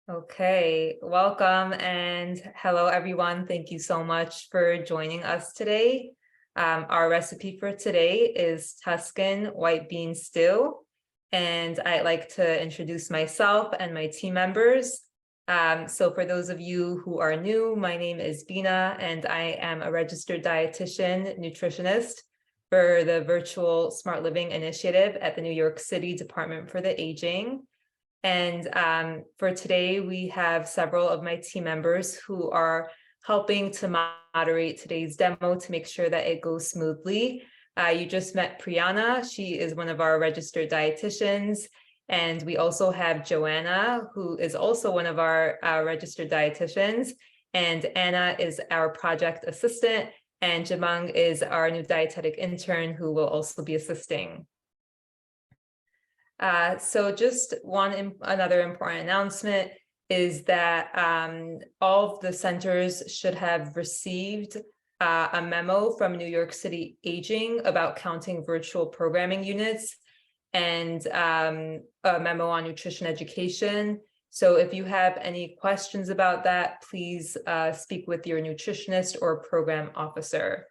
Okay, welcome and hello everyone. Thank you so much for joining us today. Our recipe for today is Tuscan White Bean Stew, and I'd like to introduce myself and my team members. So for those of you who are new, my name is Bina, and I am a registered dietitian nutritionist for the Virtual Smart Living Initiative at the New York City Department for the Aging. And for today, we have several of my team members who are helping to moderate today's demo to make sure that it goes smoothly. You just met Priyana. She is one of our registered dietitians. And we also have Joanna, who is also one of our registered dietitians. And Anna is our project assistant. And Jamang is our new dietetic intern who will also be assisting. So just another important announcement is that all of the centers should have received a memo from New York City Aging about counting virtual programming units and a memo on nutrition education. So if you have any questions about that, please speak with your nutritionist or program officer.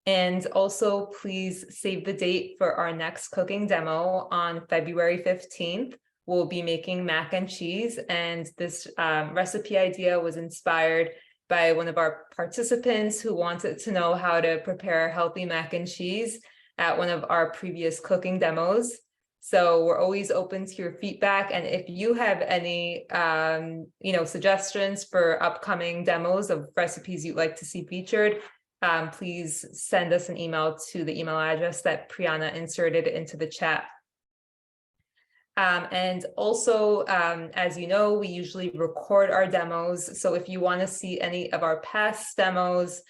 And also, please save the date for our next cooking demo on February 15th. We'll be making mac and cheese, and this recipe idea was inspired by one of our participants who wanted to know how to prepare healthy mac and cheese at one of our previous cooking demos. So we're always open to your feedback, and if you have any suggestions for upcoming demos of recipes you'd like to see featured, please send us an email to the email address that Priyana inserted into the chat. And also, as you know, we usually record our demos. So if you want to see any of our past demos,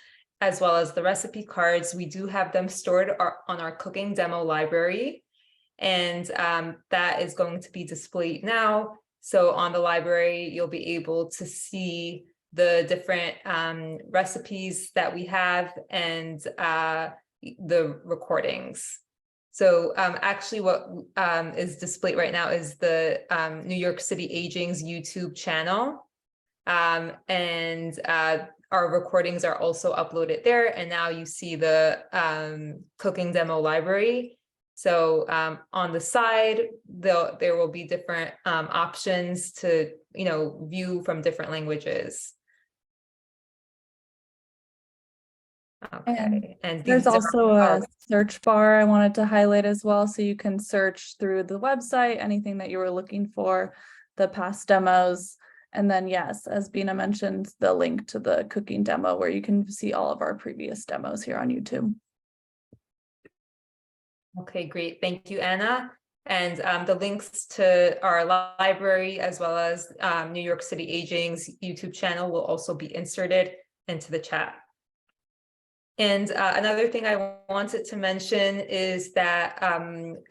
as well as the recipe cards, we do have them stored on our cooking demo library. And that is going to be displayed now. So on the library, you'll be able to see the different recipes that we have and the recordings. So actually what is displayed right now is the New York City Aging's YouTube channel. And our recordings are also uploaded there. And now you see the cooking demo library. So on the side, there will be different options to view from different languages. Okay, and there's also a search bar I wanted to highlight as well, so you can search through the website anything that you were looking for, the past demos, and then yes, as Bina mentioned, the link to the cooking demo where you can see all of our previous demos here on YouTube. Okay, great. Thank you, Anna. And the links to our library as well as New York City Aging's YouTube channel will also be inserted into the chat. And another thing I wanted to mention is that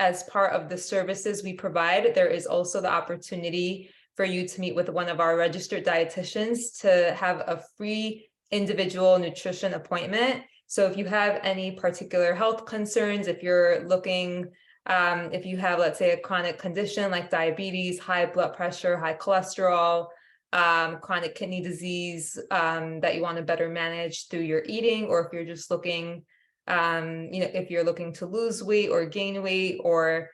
as part of the services we provide, there is also the opportunity for you to meet with one of our registered dietitians to have a free individual nutrition appointment. So if you have any particular health concerns, if you're looking, if you have, let's say, a chronic condition like diabetes, high blood pressure, high cholesterol, chronic kidney disease that you want to better manage through your eating, or if you're just looking, if you're looking to lose weight or gain weight, or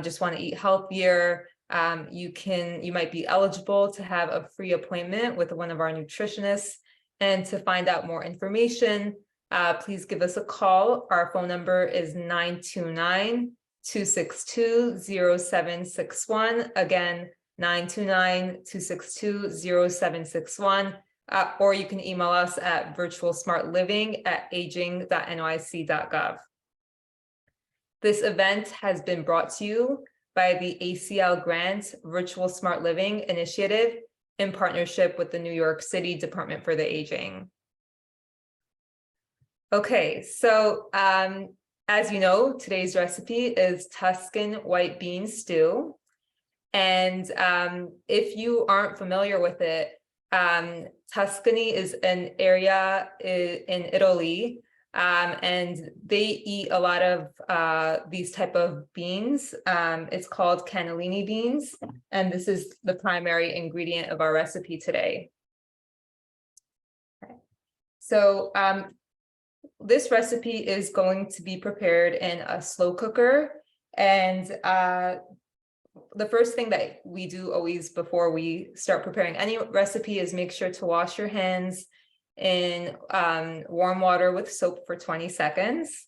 just want to eat healthier, you might be eligible to have a free appointment with one of our nutritionists. And to find out more information, please give us a call. Our phone number is 929-262-0761. Again, 929-262-0761, or you can email us at virtualsmartliving@aging.nyc.gov. This event has been brought to you by the ACL Grant Virtual Smart Living Initiative in partnership with the New York City Department for the Aging. Okay, so as you know, today's recipe is Tuscan White Bean Stew. And if you aren't familiar with it, Tuscany is an area in Italy And they eat a lot of these type of beans. It's called cannellini beans, and this is the primary ingredient of our recipe today. Okay. So this recipe is going to be prepared in a slow cooker, and the first thing that we do always before we start preparing any recipe is make sure to wash your hands in warm water with soap for 20 seconds.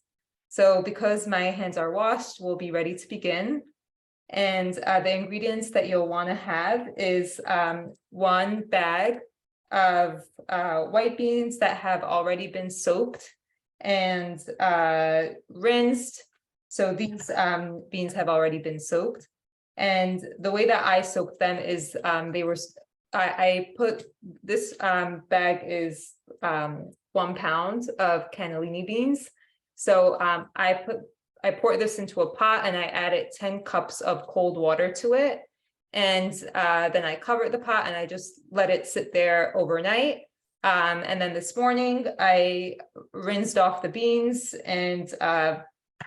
So because my hands are washed, we'll be ready to begin. And the ingredients that you'll want to have is 1 bag of white beans that have already been soaked and rinsed. So these beans have already been soaked. And the way that I soaked them is I put this bag is 1 pound of cannellini beans. So I pour this into a pot and I added 10 cups of cold water to it. And then I covered the pot and I just let it sit there overnight. And then this morning I rinsed off the beans and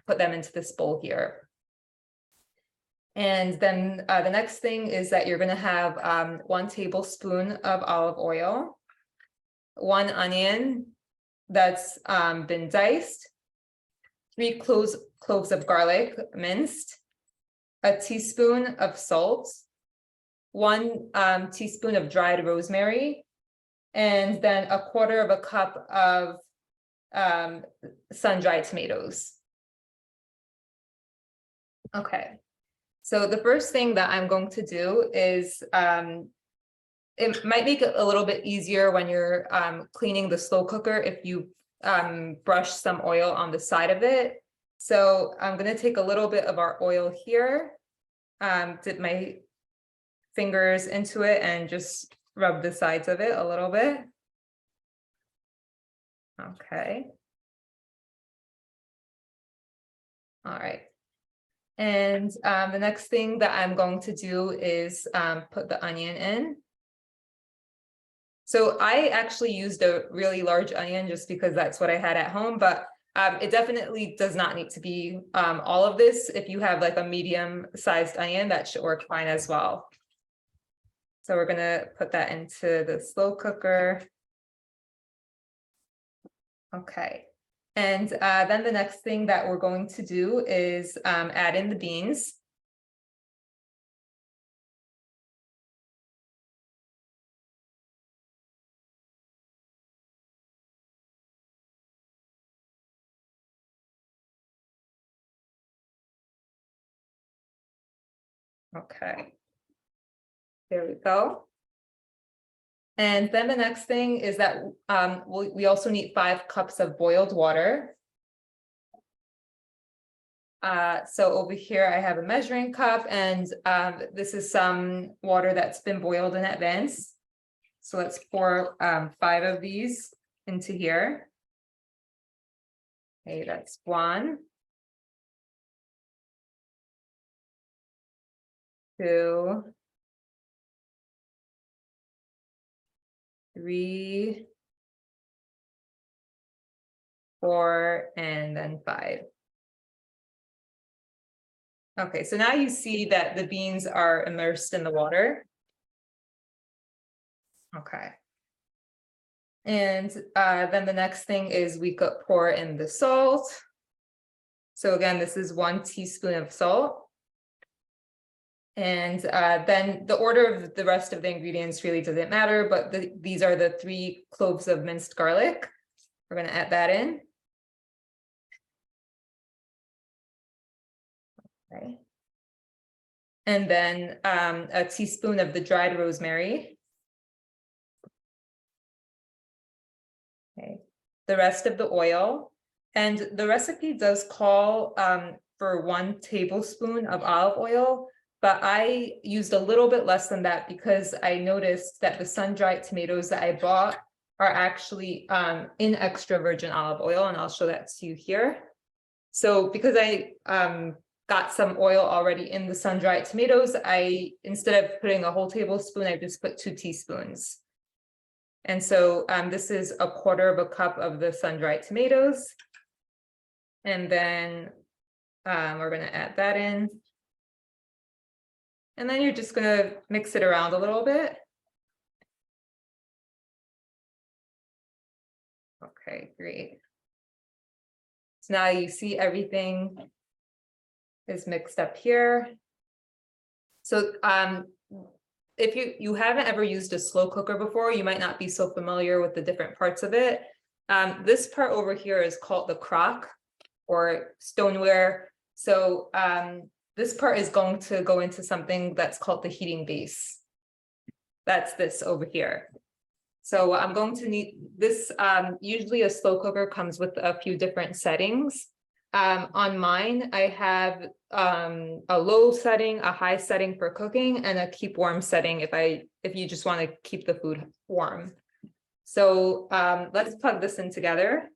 put them into this bowl here. And then the next thing is that you're going to have 1 tablespoon of olive oil, 1 onion that's been diced, 3 cloves of garlic minced, a teaspoon of salt, 1 teaspoon of dried rosemary, and then 1/4 cup of sun-dried tomatoes. Okay. So the first thing that I'm going to do is, it might make it a little bit easier when you're cleaning the slow cooker if you brush some oil on the side of it. So I'm going to take a little bit of our oil here, dip my fingers into it and just rub the sides of it a little bit. Okay. All right. And the next thing that I'm going to do is put the onion in. So I actually used a really large onion just because that's what I had at home, but it definitely does not need to be all of this. If you have like a medium-sized onion, that should work fine as well. So we're gonna put that into the slow cooker. Okay. And then the next thing that we're going to do is add in the beans. Okay. There we go. And then the next thing is that we also need 5 cups of boiled water. So over here I have a measuring cup, and this is some water that's been boiled in advance. So let's pour 5 of these into here. Okay, that's 1, 2, 3, 4, and then 5. Okay, so now you see that the beans are immersed in the water. Okay. And then the next thing is we could pour in the salt. So again, this is 1 teaspoon of salt. And then the order of the rest of the ingredients really doesn't matter, but these are the 3 cloves of minced garlic. We're going to add that in. Okay. And then a teaspoon of the dried rosemary. Okay. The rest of the oil. And the recipe does call for 1 tablespoon of olive oil, but I used a little bit less than that because I noticed that the sun-dried tomatoes that I bought are actually in extra virgin olive oil, and I'll show that to you here. So because I got some oil already in the sun-dried tomatoes, instead of putting a whole tablespoon, I just put 2 teaspoons. And so this is 1/4 cup of the sun-dried tomatoes. And then we're going to add that in. And then you're just going to mix it around a little bit. Okay, great. So now you see everything is mixed up here. So if you haven't ever used a slow cooker before, you might not be so familiar with the different parts of it. This part over here is called the crock or stoneware. So this part is going to go into something that's called the heating base. That's this over here. So I'm going to need this. Usually a slow cooker comes with a few different settings. On mine, I have a low setting, a high setting for cooking, and a keep warm setting if you just want to keep the food warm. So let's plug this in together.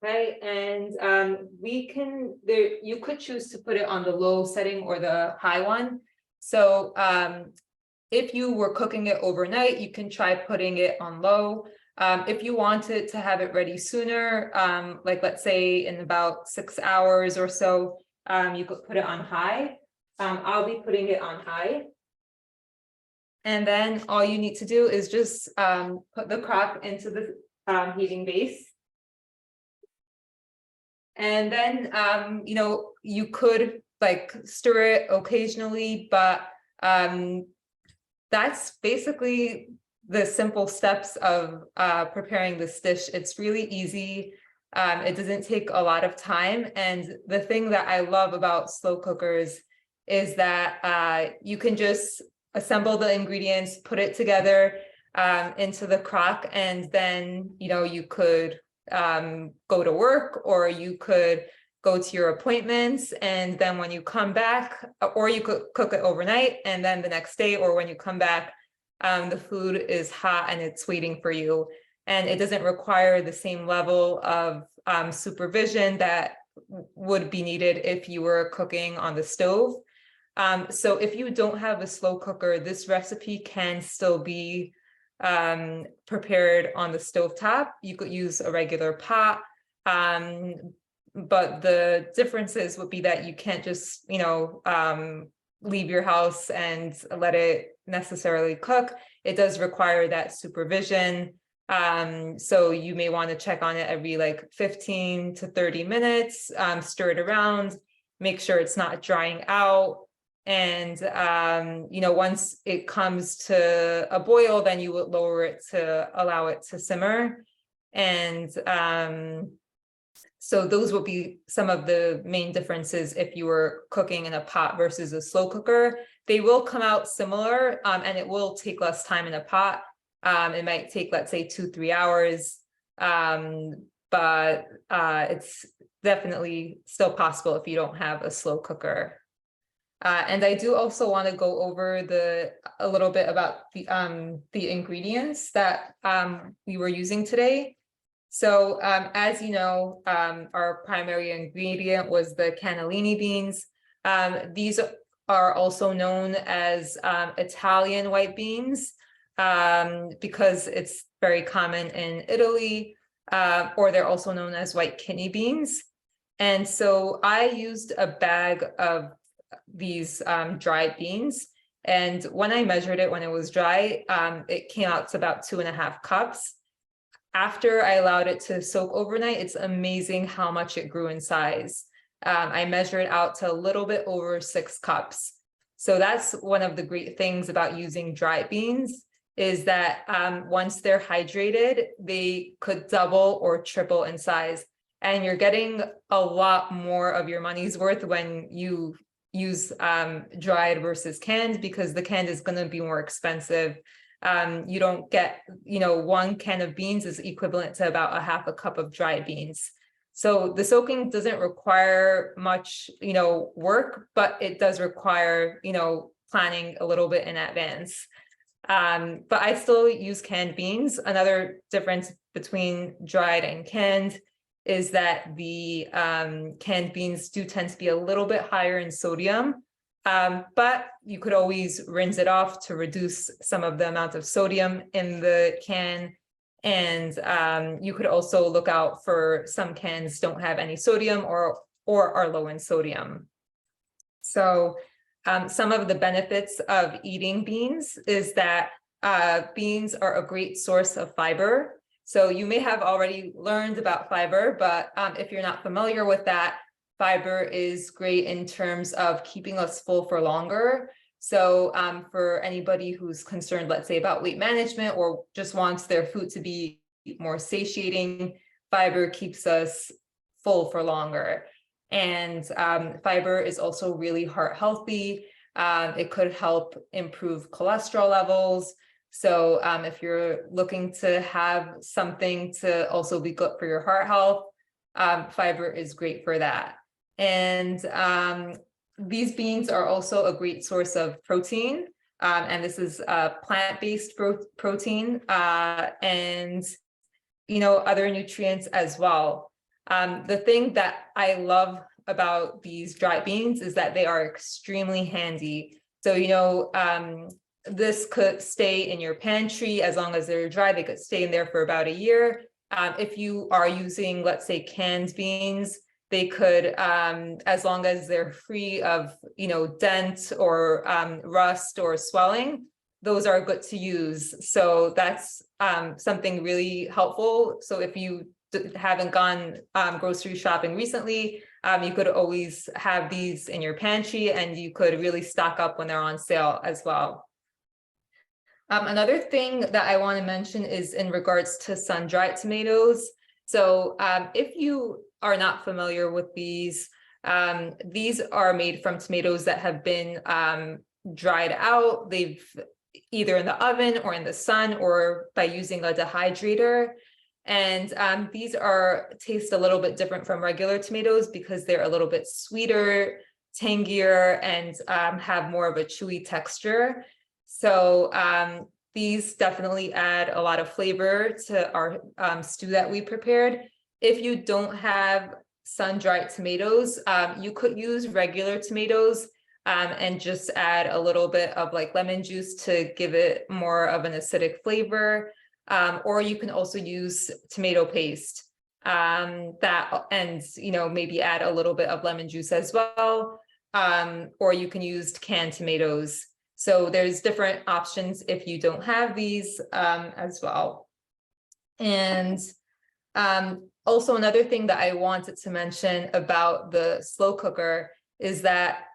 Okay, and you could choose to put it on the low setting or the high one. So if you were cooking it overnight, you can try putting it on low. If you wanted to have it ready sooner, like let's say in about 6 hours or so, you could put it on high. I'll be putting it on high. And then all you need to do is just put the crock into the heating base. And then, you could like stir it occasionally, but that's basically the simple steps of preparing this dish. It's really easy. It doesn't take a lot of time. And the thing that I love about slow cookers is that you can just assemble the ingredients, put it together into the crock, and then, you could go to work, or you could go to your appointments, and then when you come back, or you could cook it overnight, and then the next day, or when you come back, the food is hot and it's waiting for you, and it doesn't require the same level of supervision that would be needed if you were cooking on the stove. So if you don't have a slow cooker, this recipe can still be prepared on the stovetop. You could use a regular pot, but the differences would be that you can't just leave your house and let it necessarily cook. It does require that supervision, so you may want to check on it every like 15 to 30 minutes, stir it around, make sure it's not drying out. And, once it comes to a boil, then you would lower it to allow it to simmer. And so those would be some of the main differences if you were cooking in a pot versus a slow cooker. They will come out similar, and it will take less time in a pot. It might take, let's say, 2-3 hours, but it's definitely still possible if you don't have a slow cooker. And I do also want to go over a little bit about the ingredients that we were using today. So as you know, our primary ingredient was the cannellini beans. These are also known as Italian white beans because it's very common in Italy, or they're also known as white kidney beans. And so I used a bag of these dried beans, and when I measured it when it was dry, it came out to about 2.5 cups. After I allowed it to soak overnight, it's amazing how much it grew in size. I measured out to a little bit over 6 cups. So that's one of the great things about using dried beans, is that once they're hydrated, they could double or triple in size. And you're getting a lot more of your money's worth when you use dried versus canned, because the canned is going to be more expensive. You don't get, 1 can of beans is equivalent to about 1/2 cup of dried beans. So the soaking doesn't require much, work, but it does require, planning a little bit in advance. But I still use canned beans. Another difference between dried and canned is that the canned beans do tend to be a little bit higher in sodium. But you could always rinse it off to reduce some of the amount of sodium in the can. And you could also look out for some cans don't have any sodium or are low in sodium. So some of the benefits of eating beans is that beans are a great source of fiber. So you may have already learned about fiber, but if you're not familiar with that, fiber is great in terms of keeping us full for longer. So for anybody who's concerned, let's say, about weight management or just wants their food to be more satiating, fiber keeps us full for longer. And fiber is also really heart healthy. It could help improve cholesterol levels. So if you're looking to have something to also be good for your heart health, fiber is great for that. And these beans are also a great source of protein. And this is plant-based protein and, other nutrients as well. The thing that I love about these dried beans is that they are extremely handy. So, this could stay in your pantry as long as they're dry. They could stay in there for about a year. If you are using, let's say, canned beans, they could, as long as they're free of, dent or rust or swelling, those are good to use. So that's something really helpful. So if you haven't gone grocery shopping recently, you could always have these in your pantry and you could really stock up when they're on sale as well. Another thing that I want to mention is in regards to sun-dried tomatoes. So if you are not familiar with these are made from tomatoes that have been dried out. They've either in the oven or in the sun or by using a dehydrator. And these taste a little bit different from regular tomatoes because they're a little bit sweeter, tangier, and have more of a chewy texture. So these definitely add a lot of flavor to our stew that we prepared. If you don't have sun-dried tomatoes, you could use regular tomatoes and just add a little bit of like lemon juice to give it more of an acidic flavor. Or you can also use tomato paste and maybe add a little bit of lemon juice as well. Or you can use canned tomatoes. So there's different options if you don't have these as well. And also another thing that I wanted to mention about the slow cooker is that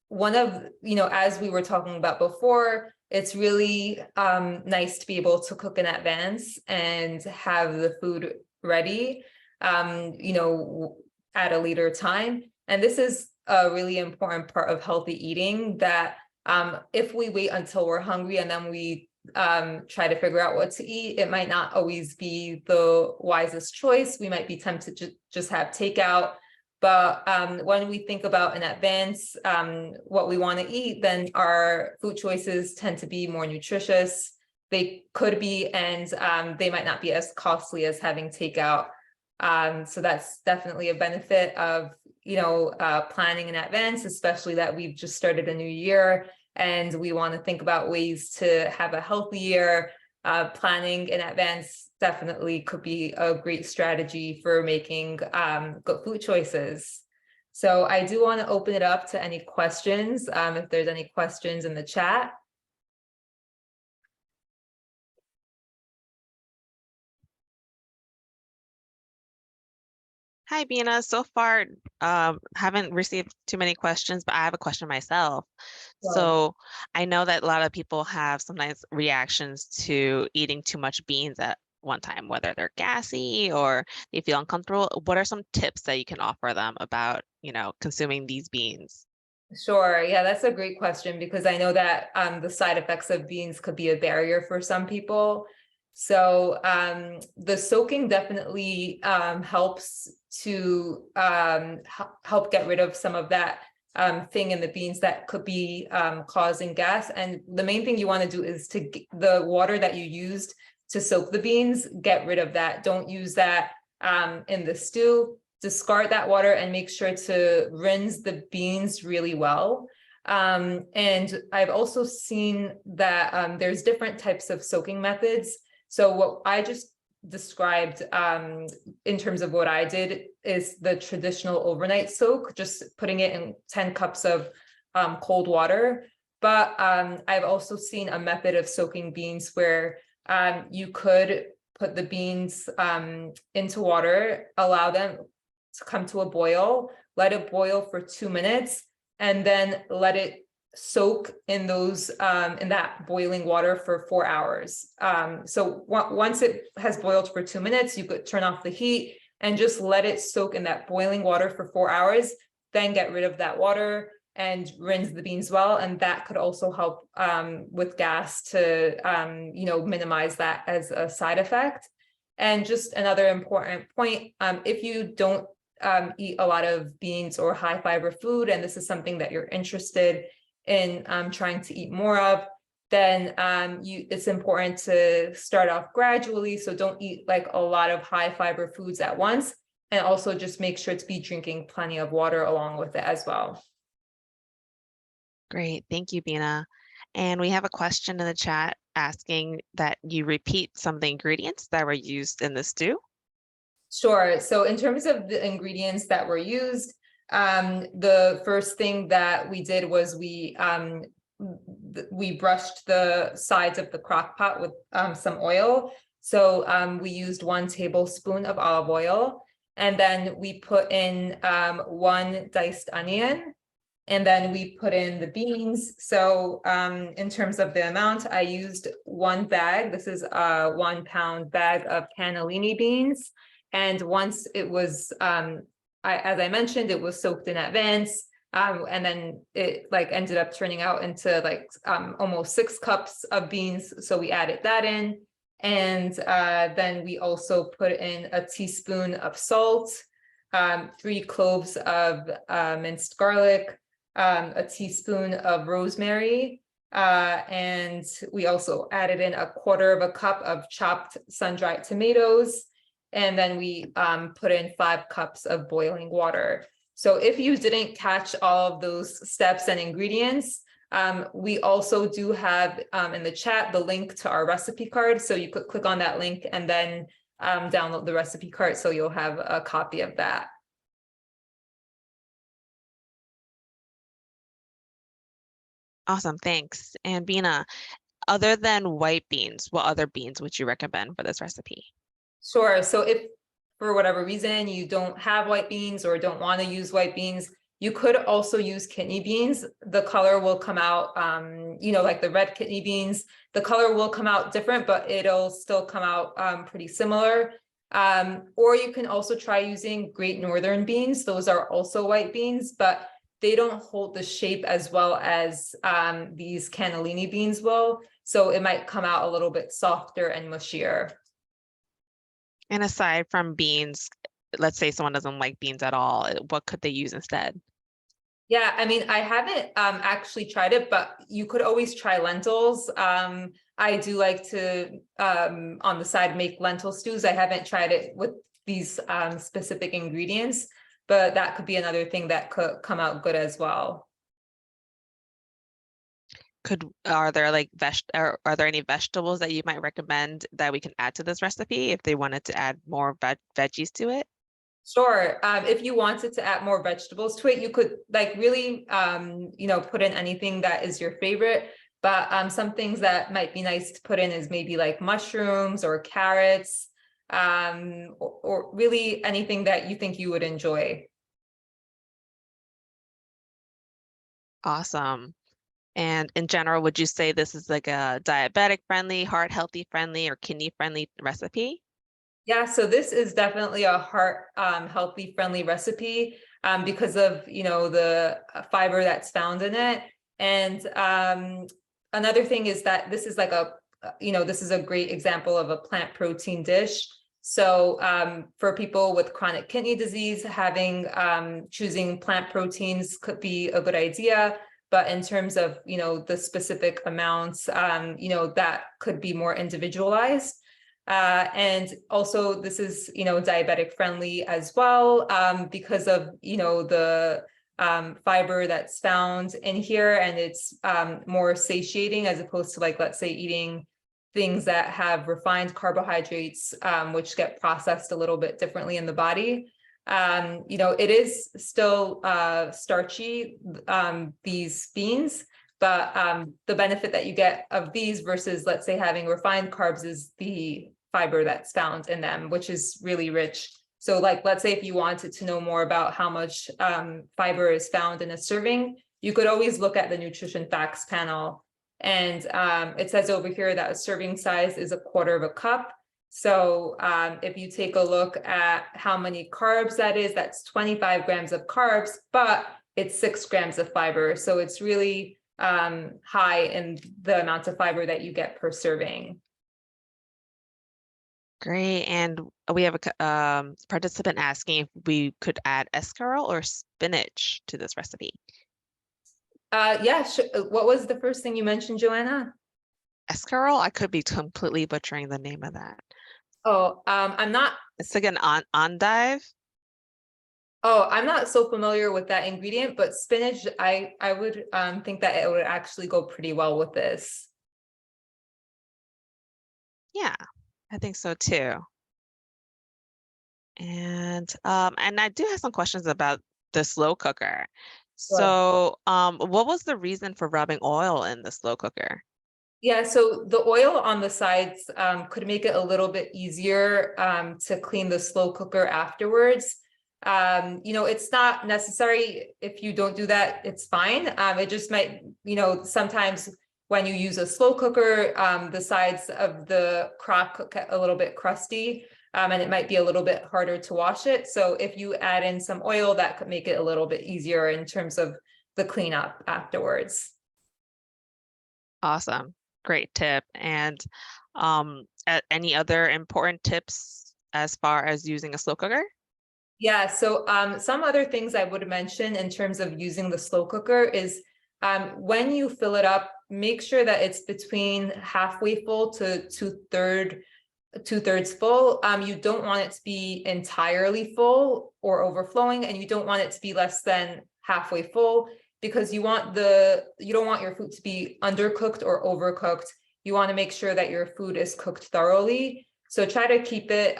one of, as we were talking about before, it's really nice to be able to cook in advance and have the food ready, at a later time. And this is a really important part of healthy eating that if we wait until we're hungry and then we try to figure out what to eat, it might not always be the wisest choice. We might be tempted to just have takeout. But when we think about in advance what we want to eat, then our food choices tend to be more nutritious. They could be, and they might not be as costly as having takeout. So that's definitely a benefit of, planning in advance, especially that we've just started a new year and we want to think about ways to have a healthy year. Planning in advance definitely could be a great strategy for making good food choices. So I do want to open it up to any questions, if there's any questions in the chat. Hi, Bina. So far, haven't received too many questions, but I have a question myself. Sure. So I know that a lot of people have sometimes reactions to eating too much beans at one time, whether they're gassy or they feel uncomfortable. What are some tips that you can offer them about, consuming these beans? Sure. Yeah, that's a great question because I know that the side effects of beans could be a barrier for some people. So the soaking definitely helps to help get rid of some of that thing in the beans that could be causing gas. And the main thing you want to do is to get the water that you used to soak the beans, get rid of that. Don't use that in the stew. Discard that water and make sure to rinse the beans really well. And I've also seen that there's different types of soaking methods. So what I just described in terms of what I did is the traditional overnight soak, just putting it in 10 cups of cold water. But I've also seen a method of soaking beans where you could put the beans into water, allow them to come to a boil, let it boil for 2 minutes, and then let it soak in those in that boiling water for 4 hours. So once it has boiled for 2 minutes, you could turn off the heat and just let it soak in that boiling water for 4 hours, then get rid of that water and rinse the beans well. And that could also help with gas to minimize that as a side effect. And just another important point, if you don't eat a lot of beans or high fiber food, and this is something that you're interested in trying to eat more of, then it's important to start off gradually. So don't eat like a lot of high fiber foods at once, and also just make sure to be drinking plenty of water along with it as well. Great, thank you, Bina. And we have a question in the chat asking that you repeat some of the ingredients that were used in the stew. Sure. So in terms of the ingredients that were used, the first thing that we did was we brushed the sides of the crock pot with some oil. So we used 1 tablespoon of olive oil, and then we put in 1 diced onion, and then we put in the beans. So in terms of the amount, I used 1 bag. This is a 1 pound bag of cannellini beans. And once it was, as I mentioned, it was soaked in advance. And then it ended up turning out into almost 6 cups of beans. So we added that in. And then we also put in a teaspoon of salt, 3 cloves of minced garlic, a teaspoon of rosemary, and we also added in 1/4 cup of chopped sun-dried tomatoes, and then we put in 5 cups of boiling water. So if you didn't catch all of those steps and ingredients, we also do have in the chat the link to our recipe card, so you could click on that link and then download the recipe card, so you'll have a copy of that. Awesome, thanks. And Bina, other than white beans, what other beans would you recommend for this recipe? Sure. So if for whatever reason you don't have white beans or don't want to use white beans, you could also use kidney beans. The color will come out, like the red kidney beans, the color will come out different, but it'll still come out pretty similar. Or you can also try using Great Northern beans. Those are also white beans, but they don't hold the shape as well as these cannellini beans will. So it might come out a little bit softer and mushier. And aside from beans, let's say someone doesn't like beans at all, what could they use instead? Yeah, I mean, I haven't actually tried it, but you could always try lentils. I do like to, on the side, make lentil stews. I haven't tried it with these specific ingredients, but that could be another thing that could come out good as well. Are there any vegetables that you might recommend that we can add to this recipe if they wanted to add more veggies to it? Sure. If you wanted to add more vegetables to it, you could really, put in anything that is your favorite. But some things that might be nice to put in is maybe like mushrooms or carrots, or really anything that you think you would enjoy. Awesome. And in general, would you say this is like a diabetic friendly, heart healthy friendly, or kidney friendly recipe? Yeah, so this is definitely a heart healthy friendly recipe because of the fiber that's found in it. And another thing is that this is this is a great example of a plant protein dish. So for people with chronic kidney disease, choosing plant proteins could be a good idea. But in terms of the specific amounts, that could be more individualized. And also this is diabetic friendly as well because of the fiber that's found in here, and it's more satiating as opposed to, like, let's say eating things that have refined carbohydrates, which get processed a little bit differently in the body. You know, it is still starchy, these beans, but the benefit that you get of these versus, let's say, having refined carbs is the fiber that's found in them, which is really rich. So, like, let's say if you wanted to know more about how much fiber is found in a serving, you could always look at the nutrition facts panel. And it says over here that a serving size is 1/4 cup. So if you take a look at how many carbs that is, that's 25 grams of carbs, but it's 6 grams of fiber. So it's really high in the amount of fiber that you get per serving. Great. And we have a participant asking if we could add escarole or spinach to this recipe. Yeah, what was the first thing you mentioned, Joanna? Escarole? I could be completely butchering the name of that. Oh, I'm not. It's like an endive. Oh, I'm not so familiar with that ingredient, but spinach, I would think that it would actually go pretty well with this. Yeah, I think so too. And I do have some questions about the slow cooker. So what was the reason for rubbing oil in the slow cooker? Yeah, so the oil on the sides could make it a little bit easier to clean the slow cooker afterwards. You know, it's not necessary. If you don't do that, it's fine. It just might, you know, sometimes when you use a slow cooker, the sides of the crock get a little bit crusty, and it might be a little bit harder to wash it. So if you add in some oil, that could make it a little bit easier in terms of the cleanup afterwards. Awesome. Great tip. And any other important tips as far as using a slow cooker? Yeah, so some other things I would mention in terms of using the slow cooker is when you fill it up, make sure that it's between halfway full to two-thirds full. You don't want it to be entirely full or overflowing, and you don't want it to be less than halfway full, because you don't want your food to be undercooked or overcooked. You want to make sure that your food is cooked thoroughly. So try to keep it,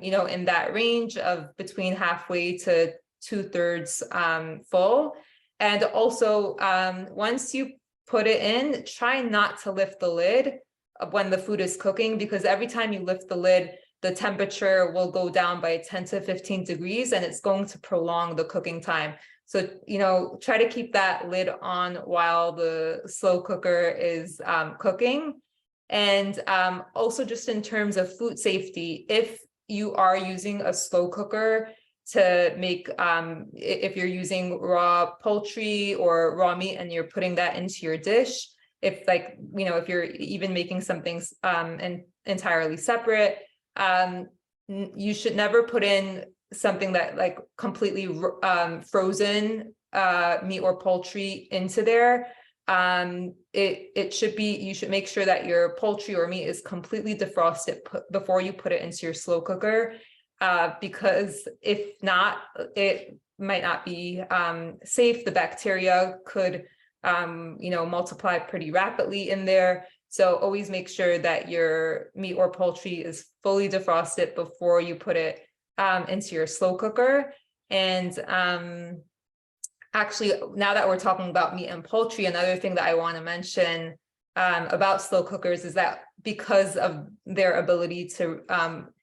you know, in that range of between halfway to two-thirds full. And also, once you put it in, try not to lift the lid when the food is cooking, because every time you lift the lid, the temperature will go down by 10 to 15 degrees, and it's going to prolong the cooking time. So, you know, try to keep that lid on while the slow cooker is cooking. And also, just in terms of food safety, if you are using a slow cooker to make, if you're using raw poultry or raw meat and you're putting that into your dish, if, like, you know, if you're even making something entirely separate, you should never put in something that, like, completely frozen meat or poultry into there. It should be, you should make sure that your poultry or meat is completely defrosted before you put it into your slow cooker, because if not, it might not be safe. The bacteria could you know, multiply pretty rapidly in there. So always make sure that your meat or poultry is fully defrosted before you put it into your slow cooker. And actually, now that we're talking about meat and poultry, another thing that I want to mention about slow cookers is that because of their ability to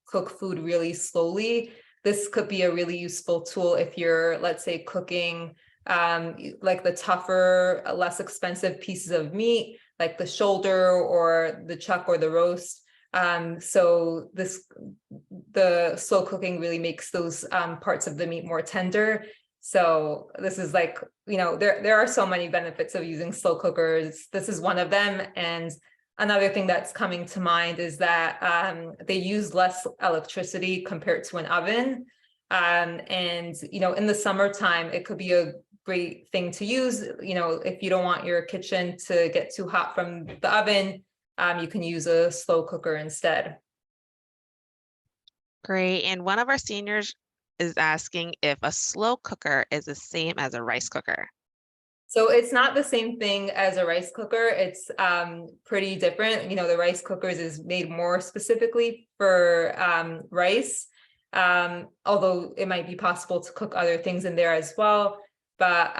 cook food really slowly, this could be a really useful tool if you're, let's say, cooking like the tougher, less expensive pieces of meat, like the shoulder or the chuck or the roast. So the slow cooking really makes those parts of the meat more tender. So this is, like, you know, there are so many benefits of using slow cookers. This is one of them. And another thing that's coming to mind is that they use less electricity compared to an oven. And, you know, in the summertime, it could be a great thing to use. You know, if you don't want your kitchen to get too hot from the oven, you can use a slow cooker instead. Great. And one of our seniors is asking if a slow cooker is the same as a rice cooker. So it's not the same thing as a rice cooker. It's pretty different. You know, the rice cookers is made more specifically for rice, although it might be possible to cook other things in there as well. But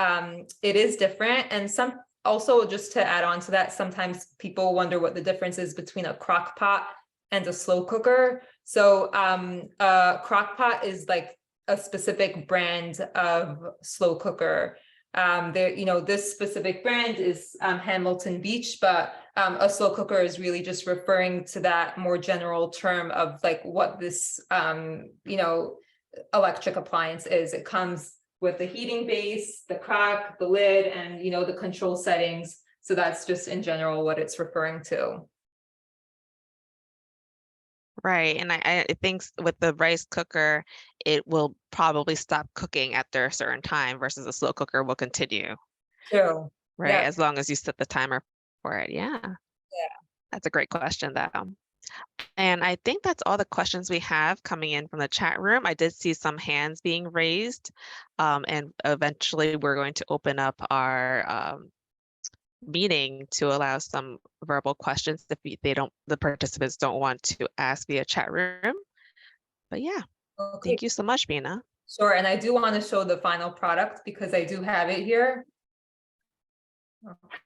it is different. And some also, just to add on to that, sometimes people wonder what the difference is between a crock pot and a slow cooker. So a crock pot is like a specific brand of slow cooker. There, you know, this specific brand is Hamilton Beach, but a slow cooker is really just referring to that more general term of like what this, you know, electric appliance is. It comes with the heating base, the crock, the lid, and, you know, the control settings. So that's just in general what it's referring to. Right. And I think with the rice cooker, it will probably stop cooking after a certain time versus a slow cooker will continue. True. Right. Yeah. As long as you set the timer for it. Yeah. Yeah. That's a great question, though. And I think that's all the questions we have coming in from the chat room. I did see some hands being raised, and eventually we're going to open up our meeting to allow some verbal questions if the participants don't want to ask via chat room. But yeah, Okay. thank you so much, Bina. Sure. And I do want to show the final product because I do have it here.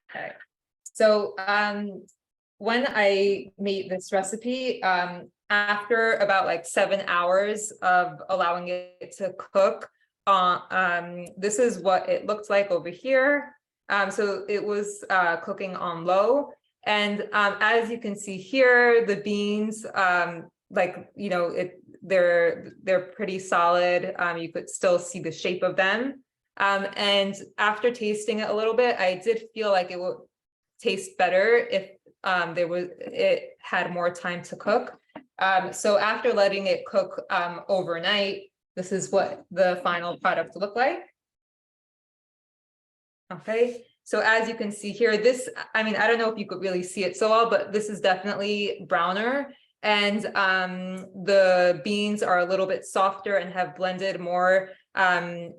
Okay. So when I made this recipe, after about like 7 hours of allowing it to cook, this is what it looked like over here. So it was cooking on low. And as you can see here, the beans, like, you know, they're pretty solid. You could still see the shape of them. And after tasting it a little bit, I did feel like it would taste better if it had more time to cook. So after letting it cook overnight, this is what the final product looked like. Okay, so as you can see here, this, I mean, I don't know if you could really see it so well, but this is definitely browner. And the beans are a little bit softer and have blended more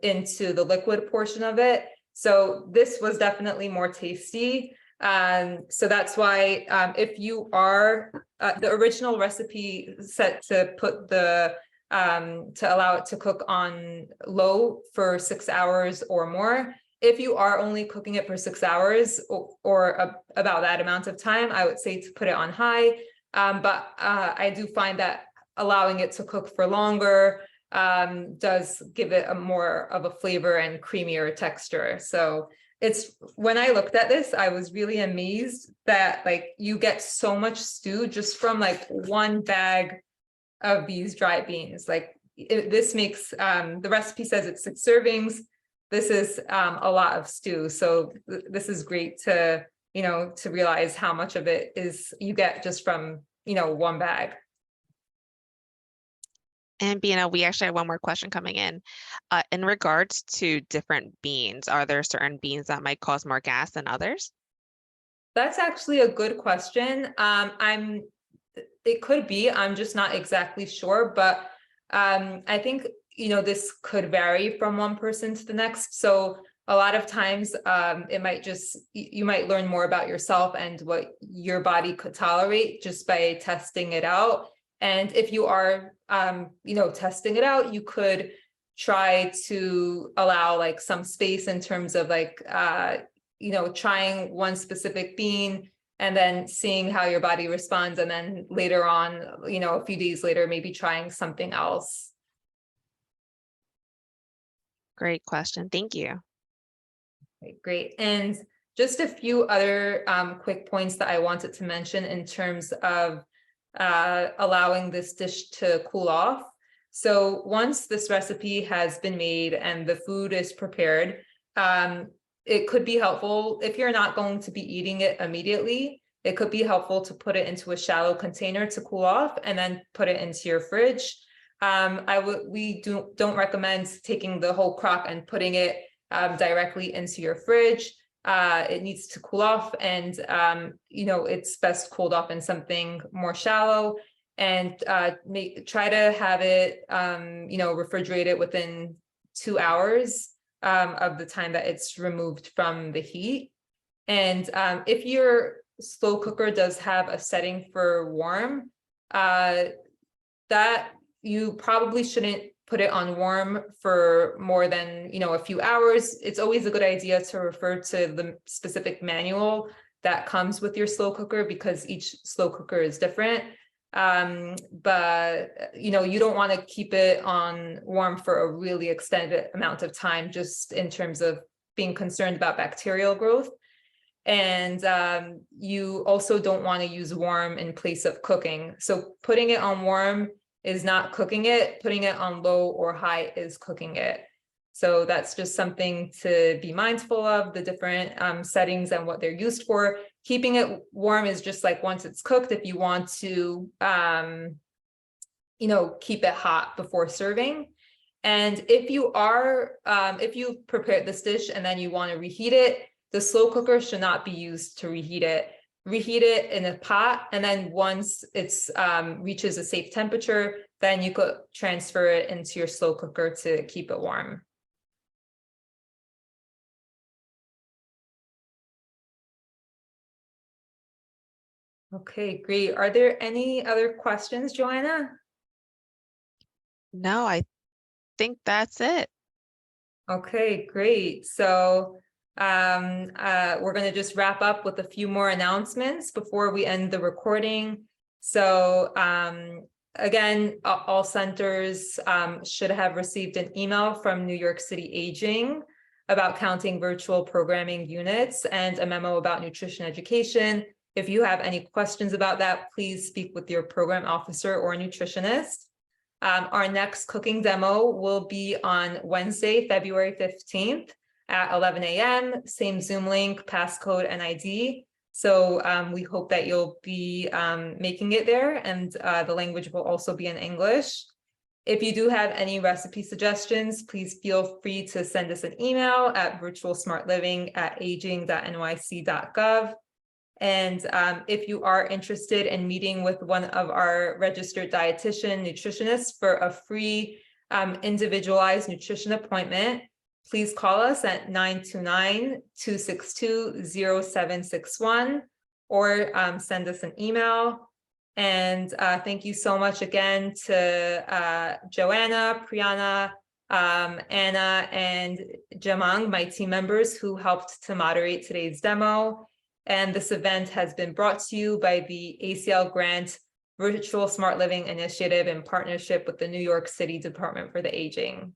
into the liquid portion of it. So this was definitely more tasty. So that's why if you are, the original recipe set to put the, to allow it to cook on low for 6 hours or more. If you are only cooking it for 6 hours or about that amount of time, I would say to put it on high. But I do find that allowing it to cook for longer does give it a more of a flavor and creamier texture. So it's, when I looked at this, I was really amazed that like you get so much stew just from like one bag of these dry beans. Like this makes, the recipe says it's 6 servings. This is a lot of stew. So this is great to, you know, to realize how much of it is you get just from, you know, one bag. And Bina, we actually have one more question coming in regards to different beans. Are there certain beans that might cause more gas than others? That's actually a good question. It could be, I'm just not exactly sure, but I think, you know, this could vary from one person to the next. So a lot of times it might just, you might learn more about yourself and what your body could tolerate just by testing it out. And if you are, you know, testing it out, you could try to allow like some space in terms of like, you know, trying one specific bean and then seeing how your body responds. And then later on, you know, a few days later, maybe trying something else. Great question. Thank you. Okay, great. And just a few other quick points that I wanted to mention in terms of allowing this dish to cool off. So once this recipe has been made and the food is prepared, it could be helpful if you're not going to be eating it immediately. It could be helpful to put it into a shallow container to cool off and then put it into your fridge. We don't recommend taking the whole crock and putting it directly into your fridge. It needs to cool off, and you know, it's best cooled off in something more shallow. and try to have it, refrigerated within 2 hours of the time that it's removed from the heat. And if your slow cooker does have a setting for warm, that you probably shouldn't put it on warm for more than, a few hours. It's always a good idea to refer to the specific manual that comes with your slow cooker, because each slow cooker is different. But you don't want to keep it on warm for a really extended amount of time, just in terms of being concerned about bacterial growth. And you also don't want to use warm in place of cooking. So putting it on warm is not cooking it. Putting it on low or high is cooking it. So that's just something to be mindful of, the different settings and what they're used for. Keeping it warm is just like once it's cooked, if you want to, keep it hot before serving. And if you prepared this dish and then you want to reheat it, the slow cooker should not be used to reheat it. Reheat it in a pot, and then once it's reaches a safe temperature, then you could transfer it into your slow cooker to keep it warm. Okay, great. Are there any other questions, Joanna? No, I think that's it. Okay, great. So we're going to just wrap up with a few more announcements before we end the recording. So again, all centers should have received an email from New York City Aging about counting virtual programming units and a memo about nutrition education. If you have any questions about that, please speak with your program officer or nutritionist. Our next cooking demo will be on Wednesday, February 15th at 11 a.m. Same Zoom link, passcode, and ID. So we hope that you'll be making it there, and the language will also be in English. If you do have any recipe suggestions, please feel free to send us an email at virtualsmartliving@aging.nyc.gov. And if you are interested in meeting with one of our registered dietitian nutritionists for a free individualized nutrition appointment, please call us at 929-262-0761 or send us an email. And thank you so much again to Joanna, Priyana, Anna, and Jamang, my team members who helped to moderate today's demo. And this event has been brought to you by the ACL Grant Virtual Smart Living Initiative in partnership with the New York City Department for the Aging.